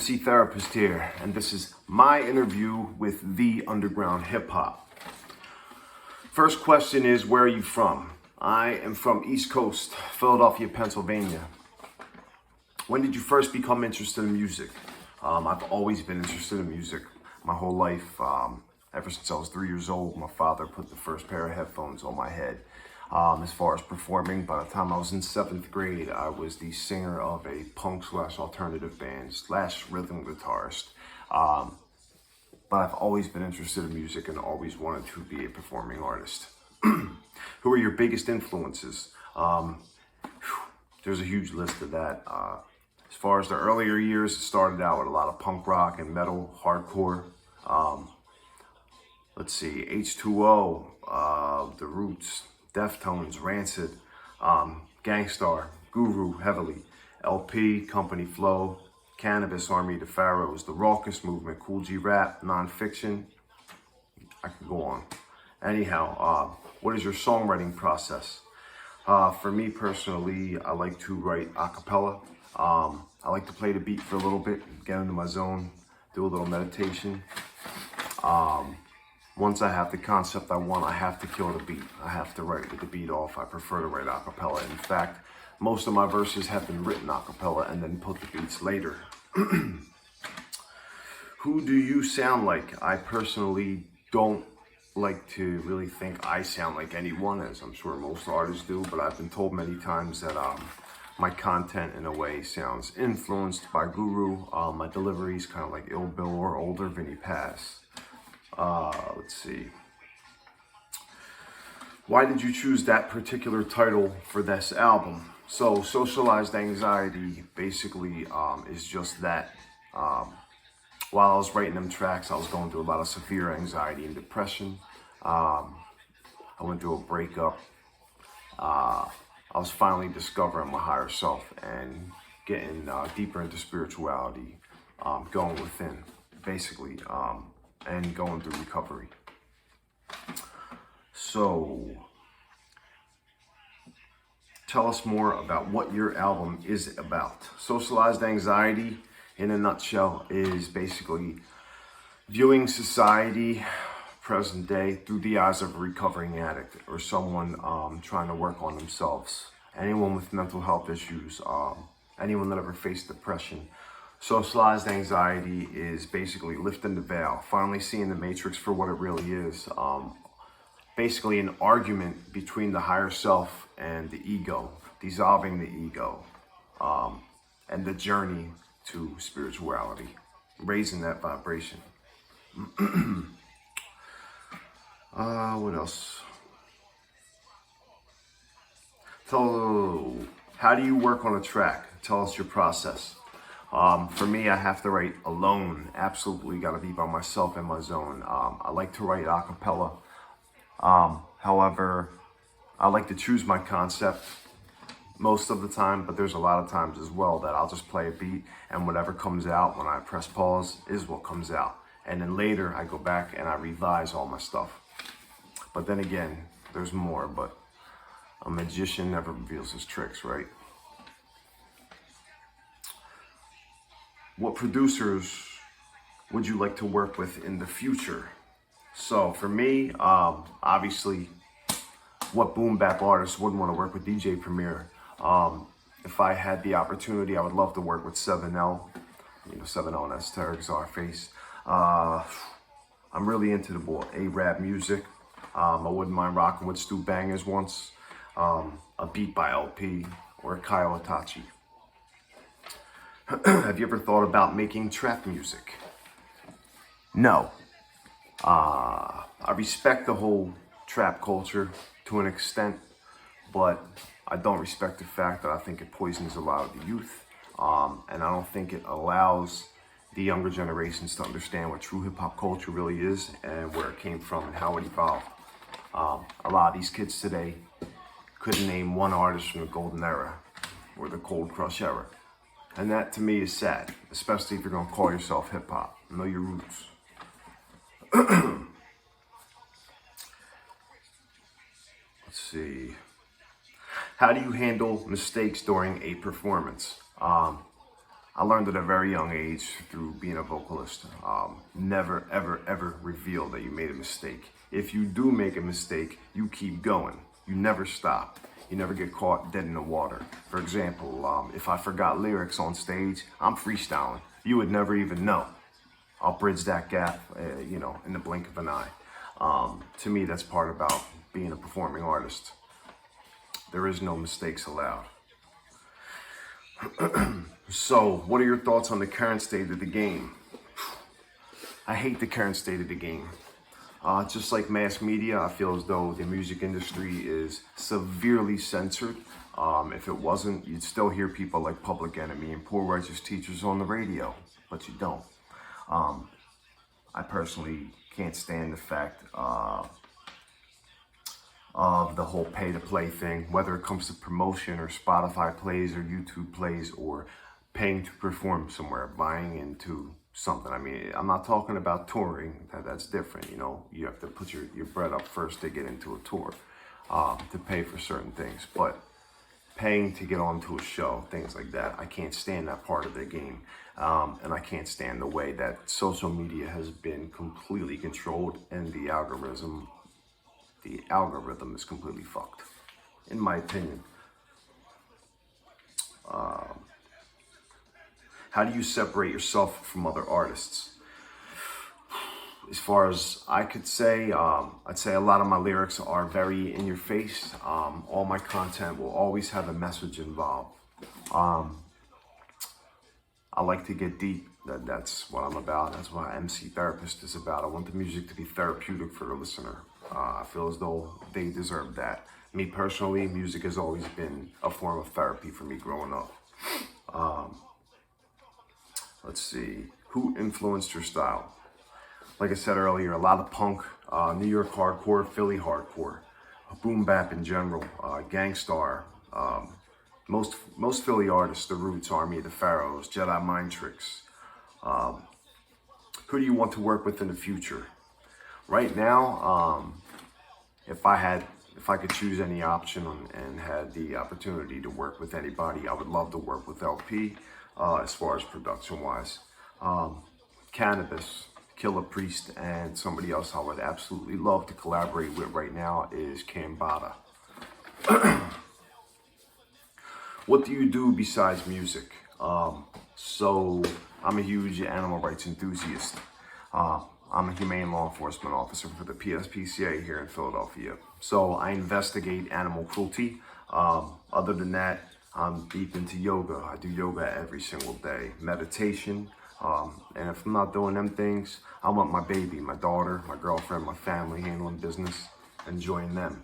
MC Therapist here, and this is my interview with the underground hip hop. First question is, where are you from? I am from East Coast, Philadelphia, Pennsylvania. When did you first become interested in music? I've always been interested in music my whole life. Ever since I was 3 years old, my father put the first pair of headphones on my head. As far as performing, by the time I was in 7th grade, I was the singer of a punk/alternative band / rhythm guitarist. But I've always been interested in music and always wanted to be a performing artist. Who are your biggest influences? There's a huge list of that. As far as the earlier years, it started out with a lot of punk rock and metal, hardcore. Let's see, H2O, The Roots, Deftones, Rancid, Gangstar, Guru, heavily, LP, Company Flow, Cannabis, Army of the Pharaohs, The Raucous Movement, Cool G Rap, Nonfiction. I could go on. Anyhow, what is your songwriting process? For me personally, I like to write a cappella. I like to play the beat for a little bit, get into my zone, do a little meditation. Once I have the concept I want, I have to kill the beat. I have to write with the beat off. I prefer to write a cappella. In fact, most of my verses have been written a cappella and then put the beats later. Who do you sound like? I personally don't like to really think I sound like anyone, as I'm sure most artists do, but I've been told many times that my content in a way sounds influenced by Guru. My delivery is kind of like Ill Bill or older Vinny Paz. Let's see. Why did you choose that particular title for this album? So, Socialized Anxiety basically is just that. While I was writing them tracks, I was going through a lot of severe anxiety and depression. I went through a breakup. I was finally discovering my higher self and getting deeper into spirituality, going within, basically. And going through recovery. So, tell us more about what your album is about. Socialized Anxiety, in a nutshell, is basically viewing society, present day, through the eyes of a recovering addict or someone trying to work on themselves. Anyone with mental health issues, anyone that ever faced depression. Socialized Anxiety is basically lifting the veil, finally seeing the matrix for what it really is. Basically an argument between the higher self and the ego, dissolving the ego, and the journey to spirituality, raising that vibration. What else? How do you work on a track? Tell us your process. For me, I have to write alone. Absolutely got to be by myself in my zone. I like to write a cappella. However, I like to choose my concept most of the time, but there's a lot of times as well that I'll just play a beat and whatever comes out when I press pause is what comes out. And then later I go back and I revise all my stuff. But then again, there's more, but a magician never reveals his tricks, right? What producers would you like to work with in the future? So for me, obviously, what Boom Bap artists wouldn't want to work with DJ Premier? If I had the opportunity, I would love to work with 7L. 7L and Esoteric Czarface. I'm really into the A-rap music. I wouldn't mind rocking with Stu Bangers once. A beat by LP or Kyle Itachi. Have you ever thought about making trap music? No. I respect the whole trap culture to an extent, but I don't respect the fact that I think it poisons a lot of the youth, and I don't think it allows the younger generations to understand what true hip-hop culture really is and where it came from and how it evolved. A lot of these kids today couldn't name one artist from the golden era or the cold crush era. And that to me is sad, especially if you're gonna call yourself hip hop. Know your roots. Let's see. How do you handle mistakes during a performance? I learned at a very young age through being a vocalist. Never, ever, ever reveal that you made a mistake. If you do make a mistake, you keep going. You never stop. You never get caught dead in the water. For example, if I forgot lyrics on stage, I'm freestyling. You would never even know. I'll bridge that gap, in the blink of an eye. To me, that's part about being a performing artist. There is no mistakes allowed. So, what are your thoughts on the current state of the game? I hate the current state of the game. Just like mass media, I feel as though the music industry is severely censored. If it wasn't, you'd still hear people like Public Enemy and Poor Righteous Teachers on the radio, but you don't. I personally can't stand the fact of the whole pay-to-play thing, whether it comes to promotion or Spotify plays or YouTube plays or paying to perform somewhere, buying into something. I mean, I'm not talking about touring. That's different, You have to put your bread up first to get into a tour, to pay for certain things. But paying to get onto a show, things like that, I can't stand that part of the game. And I can't stand the way that social media has been completely controlled and the algorithm is completely fucked, in my opinion. How do you separate yourself from other artists? As far as I could say, I'd say a lot of my lyrics are very in your face. All my content will always have a message involved. I like to get deep. That's what I'm about. That's what MC Therapist is about. I want the music to be therapeutic for the listener. I feel as though they deserve that. Me personally, music has always been a form of therapy for me growing up. Let's see, who influenced your style? Like I said earlier, a lot of punk, New York hardcore, Philly hardcore, Boom Bap in general, Gangstar, most Philly artists, The Roots, Army of the Pharaohs, Jedi Mind Tricks. Who do you want to work with in the future? Right now, if I could choose any option and had the opportunity to work with anybody, I would love to work with LP, as far as production-wise. Cannabis, Killer Priest, and somebody else I would absolutely love to collaborate with right now is Cambada. What do you do besides music? So I'm a huge animal rights enthusiast. I'm a humane law enforcement officer for the PSPCA here in Philadelphia. So I investigate animal cruelty. Other than that, I'm deep into yoga. I do yoga every single day. Meditation. And if I'm not doing them things, I want my baby, my daughter, my girlfriend, my family, handling business, enjoying them.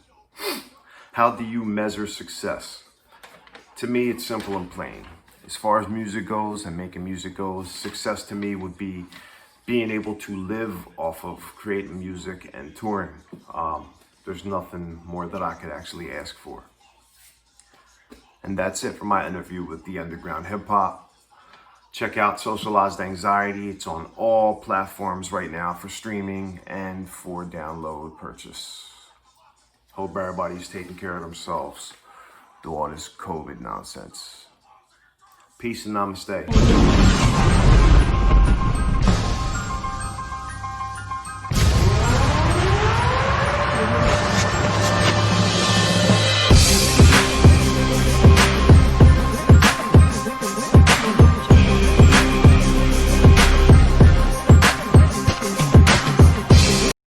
How do you measure success? To me, it's simple and plain. As far as music goes and making music goes, success to me would be being able to live off of creating music and touring. There's nothing more that I could actually ask for. And that's it for my interview with The Underground Hip Hop. Check out Socialized Anxiety. It's on all platforms right now for streaming and for download purchase. Hope everybody's taking care of themselves through all this COVID nonsense. Peace and namaste.